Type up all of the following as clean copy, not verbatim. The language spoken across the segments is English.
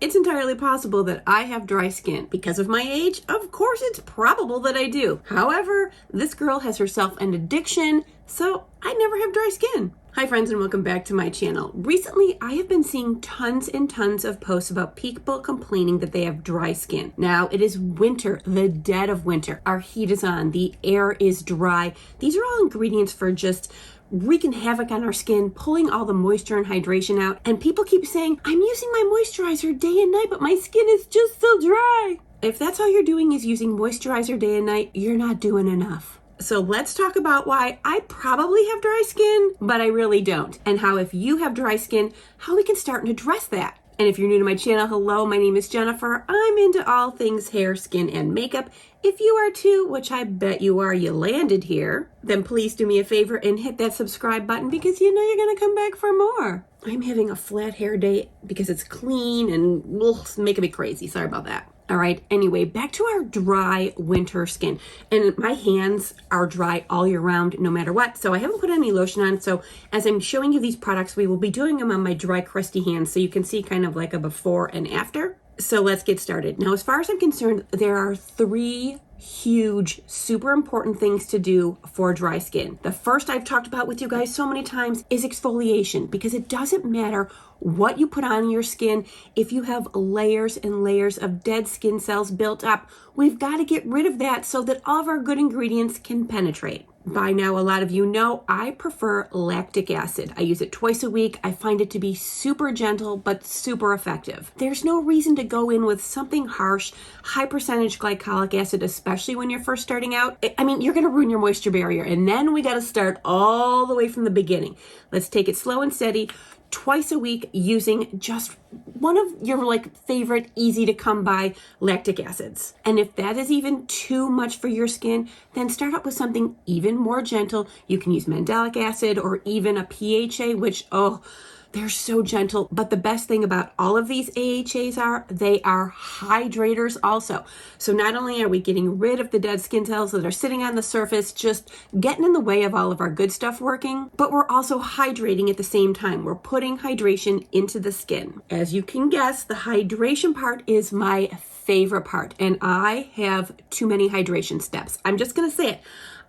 it's entirely possible that I have dry skin. Because of my age, of course it's probable that I do. However, this girl has herself an addiction, so I never have dry skin. Hi friends, and welcome back to my channel. Recently, I have been seeing tons and tons of posts about people complaining that they have dry skin. Now, it is winter, the dead of winter. Our heat is on, the air is dry. These are all ingredients for just wreaking havoc on our skin, pulling all the moisture and hydration out. And people keep saying, I'm using my moisturizer day and night, but my skin is just so dry. If that's all you're doing is using moisturizer day and night, you're not doing enough. So let's talk about why I probably have dry skin, but I really don't. And how if you have dry skin, how we can start and address that. And if you're new to my channel, hello, my name is Jennifer. I'm into all things hair, skin, and makeup. If you are too, which I bet you are, you landed here, then please do me a favor and hit that subscribe button because you know you're gonna come back for more. I'm having a flat hair day because it's clean and making me crazy. Sorry about that. All right, anyway, back to our dry winter skin. And my hands are dry all year round, no matter what. So I haven't put any lotion on. So as I'm showing you these products, we will be doing them on my dry, crusty hands. So you can see kind of like a before and after. So let's get started. Now, as far as I'm concerned, there are three huge, super important things to do for dry skin. The first I've talked about with you guys so many times is exfoliation, because it doesn't matter what you put on your skin. If you have layers and layers of dead skin cells built up, we've got to get rid of that so that all of our good ingredients can penetrate. By now, a lot of you know I prefer lactic acid. I use it twice a week. I find it to be super gentle, but super effective. There's no reason to go in with something harsh, high percentage glycolic acid, especially when you're first starting out. I mean, you're going to ruin your moisture barrier. And then we got to start all the way from the beginning. Let's take it slow and steady. Twice a week using just one of your favorite easy to come by lactic acids. And if that is even too much for your skin, then start out with something even more gentle. You can use mandelic acid or even a PHA, which, they're so gentle. But the best thing about all of these AHAs are they are hydrators also. So not only are we getting rid of the dead skin cells that are sitting on the surface, just getting in the way of all of our good stuff working, but we're also hydrating at the same time. We're putting hydration into the skin. As you can guess, the hydration part is my favorite part, and I have too many hydration steps. I'm just gonna say it.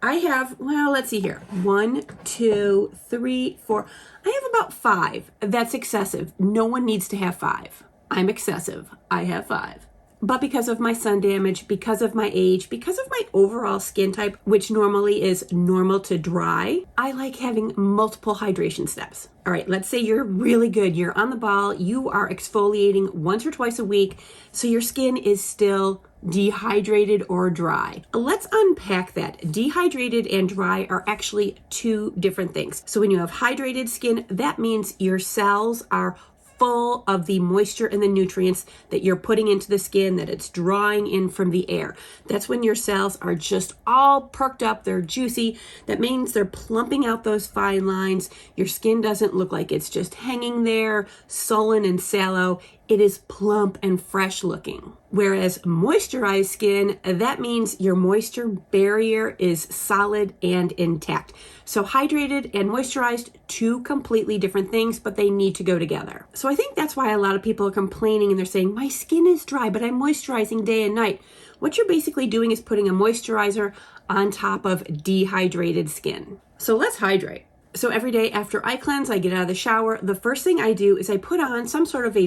I have, let's see here. 1, 2, 3, 4. I have about 5. That's excessive. No one needs to have 5. I'm excessive. I have 5. But because of my sun damage, because of my age, because of my overall skin type, which normally is normal to dry, I like having multiple hydration steps. All right, let's say you're really good. You're on the ball. You are exfoliating once or twice a week, so your skin is still dehydrated or dry. Let's unpack that. Dehydrated and dry are actually two different things. So when you have hydrated skin, that means your cells are full of the moisture and the nutrients that you're putting into the skin, that it's drawing in from the air. That's when your cells are just all perked up, they're juicy. That means they're plumping out those fine lines. Your skin doesn't look like it's just hanging there, sullen and sallow. It is plump and fresh looking. Whereas moisturized skin, that means your moisture barrier is solid and intact. So hydrated and moisturized, two completely different things, but they need to go together. So I think that's why a lot of people are complaining and they're saying, my skin is dry, but I'm moisturizing day and night. What you're basically doing is putting a moisturizer on top of dehydrated skin. So let's hydrate. So every day after I cleanse, I get out of the shower, the first thing I do is I put on some sort of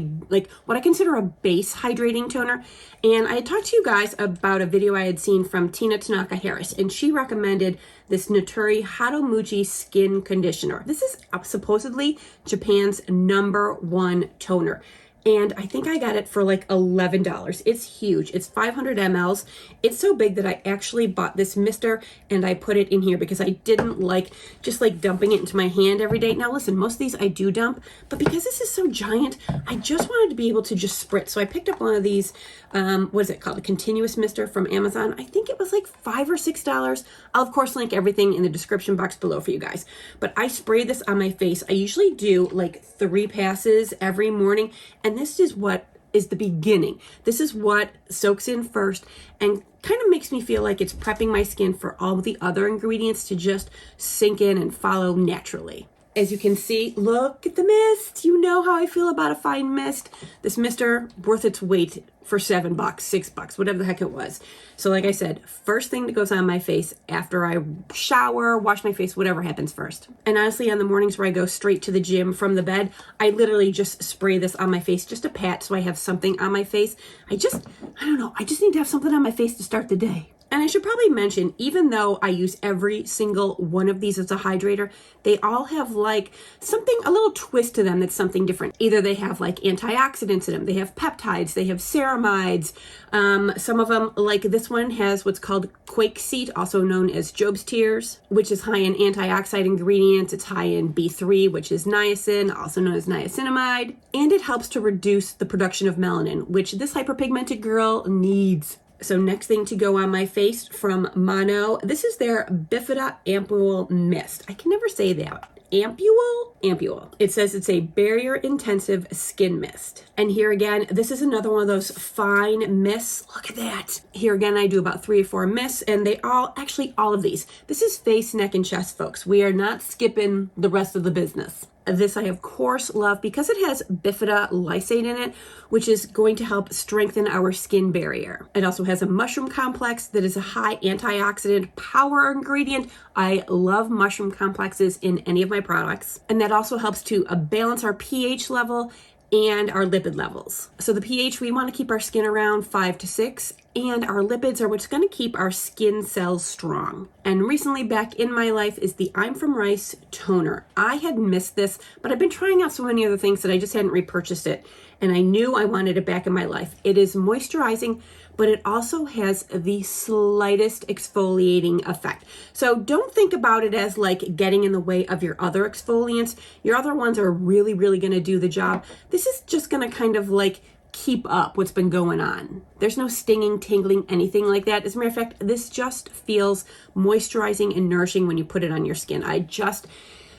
what I consider a base hydrating toner. And I had talked to you guys about a video I had seen from Tina Tanaka Harris, and she recommended this Natori Hatomuji skin conditioner. This is supposedly Japan's #1 toner. And I think I got it for $11. It's huge. It's 500 mLs. It's so big that I actually bought this mister and I put it in here because I didn't like just dumping it into my hand every day. Now listen, most of these I do dump, but because this is so giant, I just wanted to be able to just spritz. So I picked up one of these, what is it called? A continuous mister from Amazon. I think it was $5 or $6. I'll of course link everything in the description box below for you guys. But I spray this on my face. I usually do 3 passes every morning, and this is what is the beginning. This is what soaks in first and kind of makes me feel like it's prepping my skin for all the other ingredients to just sink in and follow naturally. As you can see, look at the mist. You know how I feel about a fine mist. This mister, worth its weight for $7, $6, whatever the heck it was. So like I said, first thing that goes on my face after I shower, wash my face, whatever happens first. And honestly, on the mornings where I go straight to the gym from the bed, I literally just spray this on my face, just a pat so I have something on my face. I don't know, I just need to have something on my face to start the day. And I should probably mention, even though I use every single one of these as a hydrator, they all have like something, a little twist to them that's something different. Either they have like antioxidants in them, they have peptides, they have ceramides. Some of them, like this one, has what's called quakeseed, also known as Job's Tears, which is high in antioxidant ingredients. It's high in B3, which is niacin, also known as niacinamide. And it helps to reduce the production of melanin, which this hyperpigmented girl needs. So next thing to go on my face from Mono, this is their Bifida Ampule Mist. I can never say that. Ampule? It says it's a barrier intensive skin mist. And here again, this is another one of those fine mists. Look at that. Here again, I do about 3 or 4 mists, and they all of these. This is face, neck, and chest, folks. We are not skipping the rest of the business. This I, of course, love because it has bifida lysate in it, which is going to help strengthen our skin barrier. It also has a mushroom complex that is a high antioxidant power ingredient. I love mushroom complexes in any of my products. And that also helps to balance our pH level and our lipid levels. So the pH, we want to keep our skin around 5 to 6, and our lipids are what's going to keep our skin cells strong. And recently back in my life is the I'm From Rice toner. I had missed this, but I've been trying out so many other things that I just hadn't repurchased it, and I knew I wanted it back in my life. It is moisturizing, but it also has the slightest exfoliating effect. So don't think about it as like getting in the way of your other exfoliants. Your other ones are really, really gonna do the job. This is just gonna kind of like keep up what's been going on. There's no stinging, tingling, anything like that. As a matter of fact, this just feels moisturizing and nourishing when you put it on your skin.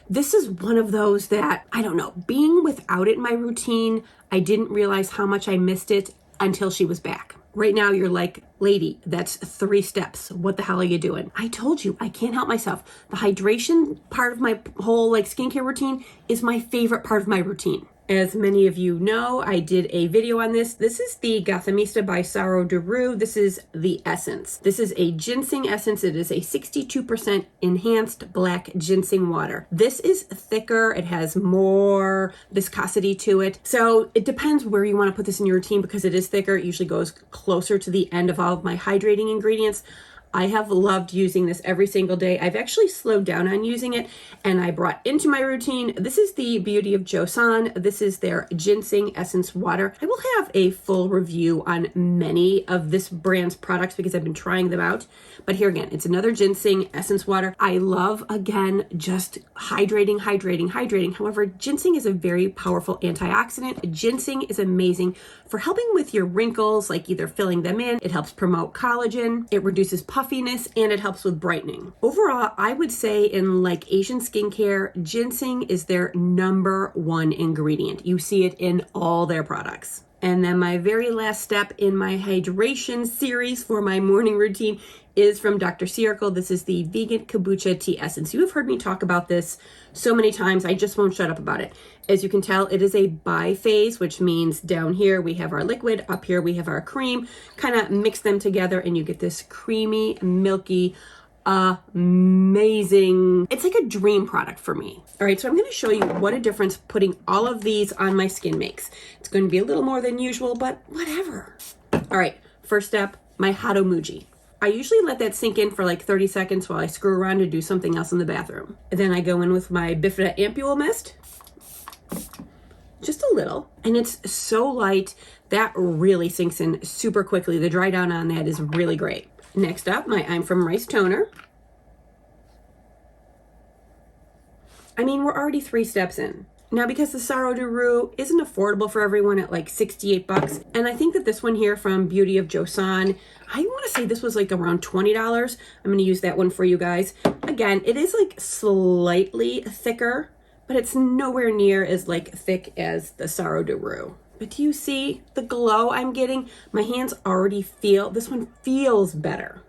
This is one of those that, I don't know, being without it in my routine, I didn't realize how much I missed it until she was back. Right now, you're like, lady, that's 3 steps. What the hell are you doing? I told you, I can't help myself. The hydration part of my whole like skincare routine is my favorite part of my routine. As many of you know, I did a video on this. This is the Gothamista by Saro Duru. This is the essence. This is a ginseng essence. It is a 62% enhanced black ginseng water. This is thicker. It has more viscosity to it. So it depends where you want to put this in your routine because it is thicker. It usually goes closer to the end of all of my hydrating ingredients. I have loved using this every single day. I've actually slowed down on using it and I brought into my routine. This is the Beauty of Joseon. This is their ginseng essence water. I will have a full review on many of this brand's products because I've been trying them out. But here again, it's another ginseng essence water. I love, again, just hydrating. However, ginseng is a very powerful antioxidant. Ginseng is amazing for helping with your wrinkles, like either filling them in. It helps promote collagen. It reduces puffiness and it helps with brightening. Overall, I would say in like Asian skincare, ginseng is their #1 ingredient. You see it in all their products. And then my very last step in my hydration series for my morning routine is from Dr. Circle. This is the Vegan Kombucha Tea Essence. You have heard me talk about this so many times, I just won't shut up about it. As you can tell, it is a biphase, which means down here we have our liquid, up here we have our cream. Kind of mix them together and you get this creamy, milky, amazing. It's like a dream product for me. All right, so I'm going to show you what a difference putting all of these on my skin makes. It's going to be a little more than usual, but whatever. All right, first step, my Hatomuji. I usually let that sink in for like 30 seconds while I screw around to do something else in the bathroom. And then I go in with my Bifida Ampule Mist. Just a little. And it's so light, that really sinks in super quickly. The dry down on that is really great. Next up, my I'm From Rice toner. I mean, we're already 3 steps in. Now, because the Saro Duru isn't affordable for everyone at like $68, and I think that this one here from Beauty of Joseon, I want to say this was like around $20. I'm going to use that one for you guys. Again, it is like slightly thicker, but it's nowhere near as like thick as the Saro Duru. But do you see the glow I'm getting? My hands already feel, this one feels better.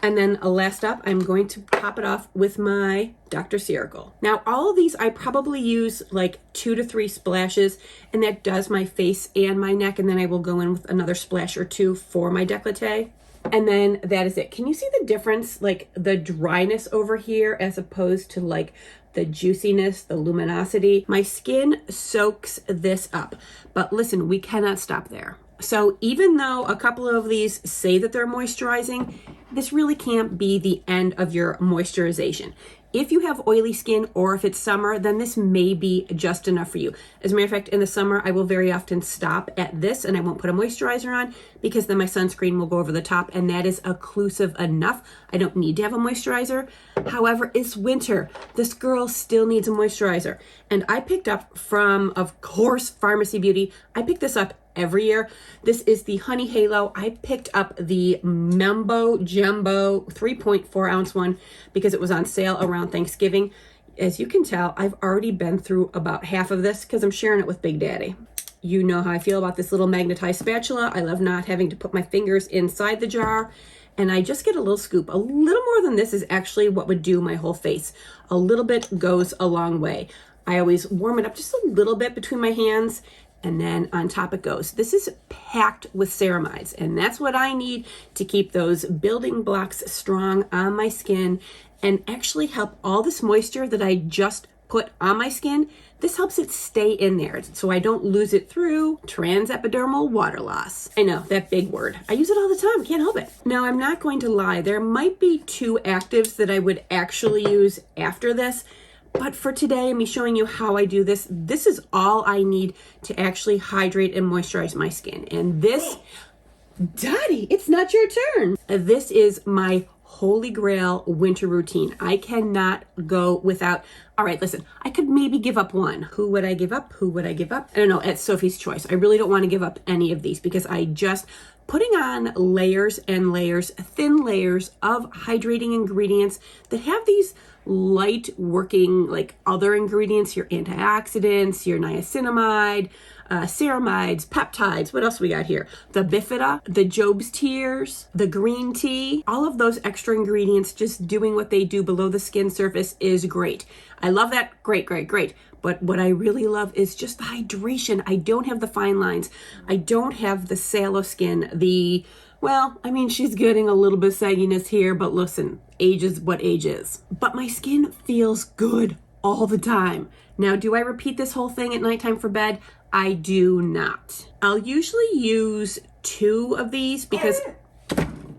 And then last up, I'm going to top it off with my Dr. Ciracle. Now, all of these, I probably use like 2 to 3 splashes, and that does my face and my neck. And then I will go in with another splash or 2 for my décolleté. And then that is it. Can you see the difference? Like the dryness over here as opposed to like the juiciness, the luminosity. My skin soaks this up. But listen, we cannot stop there. So even though a couple of these say that they're moisturizing, this really can't be the end of your moisturization. If you have oily skin or if it's summer, then this may be just enough for you. As a matter of fact, in the summer, I will very often stop at this and I won't put a moisturizer on because then my sunscreen will go over the top and that is occlusive enough. I don't need to have a moisturizer. However, it's winter. This girl still needs a moisturizer. And I picked up from, of course, Pharmacy Beauty. I picked this up every year. This is the Honey Halo. I picked up the Mambo Jumbo 3.4 ounce one because it was on sale around Thanksgiving. As you can tell, I've already been through about half of this because I'm sharing it with Big Daddy. You know how I feel about this little magnetized spatula. I love not having to put my fingers inside the jar. And I just get a little scoop. A little more than this is actually what would do my whole face. A little bit goes a long way. I always warm it up just a little bit between my hands, and then on top it goes. This is packed with ceramides, and that's what I need to keep those building blocks strong on my skin and actually help all this moisture that I just put on my skin. This helps it stay in there so I don't lose it through transepidermal water loss. I know, that big word. I use it all the time, can't help it. Now, I'm not going to lie. There might be 2 actives that I would actually use after this. But for today, me showing you how I do this, this is all I need to actually hydrate and moisturize my skin. And this, Daddy, it's not your turn. This is my holy grail winter routine. I cannot go without. All right, listen, I could maybe give up one. Who would I give up? Who would I give up? I don't know, it's Sophie's choice. I really don't want to give up any of these because I just putting on layers and layers, thin layers of hydrating ingredients that have these light working like other ingredients, your antioxidants, your niacinamide, ceramides, peptides. What else we got here? The bifida, the Job's tears, the green tea, all of those extra ingredients just doing what they do below the skin surface is great. I love that. Great, great, great. But what I really love is just the hydration. I don't have the fine lines. I don't have the sallow skin. Well, I mean, she's getting a little bit of sagginess here, but listen, age is what age is. But my skin feels good all the time. Now, do I repeat this whole thing at nighttime for bed? I do not. I'll usually use 2 of these because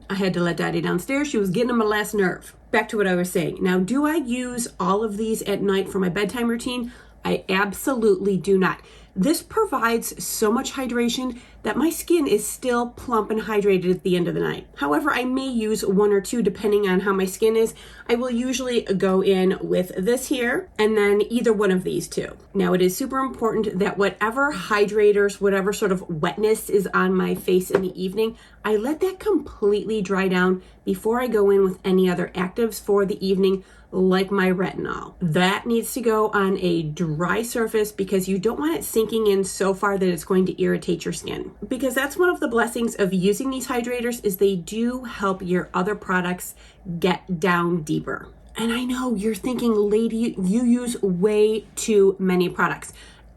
I had to let Daddy downstairs. She was getting on my last nerve. Back to what I was saying. Now, do I use all of these at night for my bedtime routine? I absolutely do not. This provides so much hydration that my skin is still plump and hydrated at the end of the night. However, I may use 1 or 2 depending on how my skin is. I will usually go in with this here and then either one of these 2. Now, it is super important that whatever hydrators, whatever sort of wetness is on my face in the evening, I let that completely dry down before I go in with any other actives for the evening, like my retinol. That needs to go on a dry surface because you don't want it sinking in so far that it's going to irritate your skin. Because that's one of the blessings of using these hydrators is they do help your other products get down deeper. And I know you're thinking, lady, you use way too many products.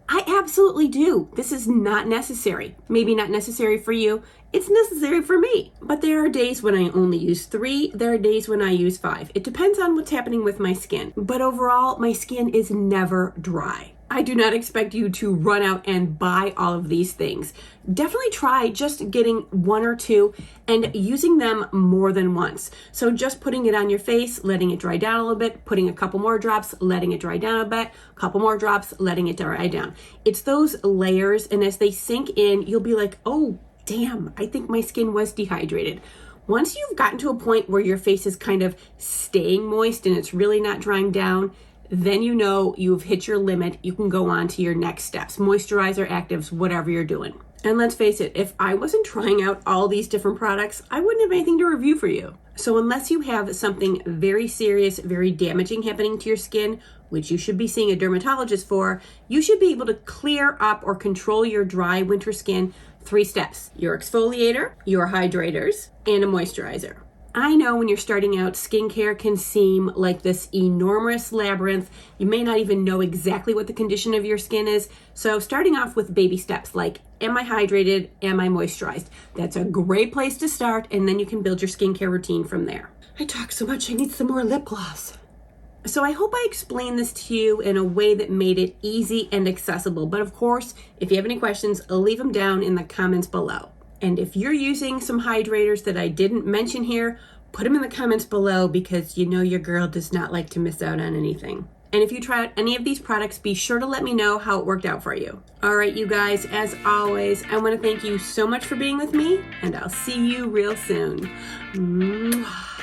I absolutely do. This is not necessary. Maybe not necessary for you. It's necessary for me. But there are days when I only use 3. There are days when I use 5. It depends on what's happening with my skin. But overall, my skin is never dry. I do not expect you to run out and buy all of these things. Definitely try just getting 1 or 2 and using them more than once. So just putting it on your face, letting it dry down a little bit, putting a couple more drops, letting it dry down a bit, a couple more drops, letting it dry down. It's those layers, and as they sink in, you'll be like, oh, damn, I think my skin was dehydrated. Once you've gotten to a point where your face is kind of staying moist and it's really not drying down, then you know you've hit your limit. You can go on to your next steps, moisturizer, actives, whatever you're doing. And let's face it, if I wasn't trying out all these different products, I wouldn't have anything to review for you. So unless you have something very serious, very damaging happening to your skin, which you should be seeing a dermatologist for, you should be able to clear up or control your dry winter skin 3 steps: your exfoliator, your hydrators, and a moisturizer. I know when you're starting out, skincare can seem like this enormous labyrinth. You may not even know exactly what the condition of your skin is. So starting off with baby steps like, am I hydrated? Am I moisturized? That's a great place to start, and then you can build your skincare routine from there. I talk so much, I need some more lip gloss. So I hope I explained this to you in a way that made it easy and accessible. But of course, if you have any questions, leave them down in the comments below. And if you're using some hydrators that I didn't mention here, put them in the comments below, because you know your girl does not like to miss out on anything. And if you try out any of these products, be sure to let me know how it worked out for you. All right, you guys, as always, I want to thank you so much for being with me, and I'll see you real soon. Mwah.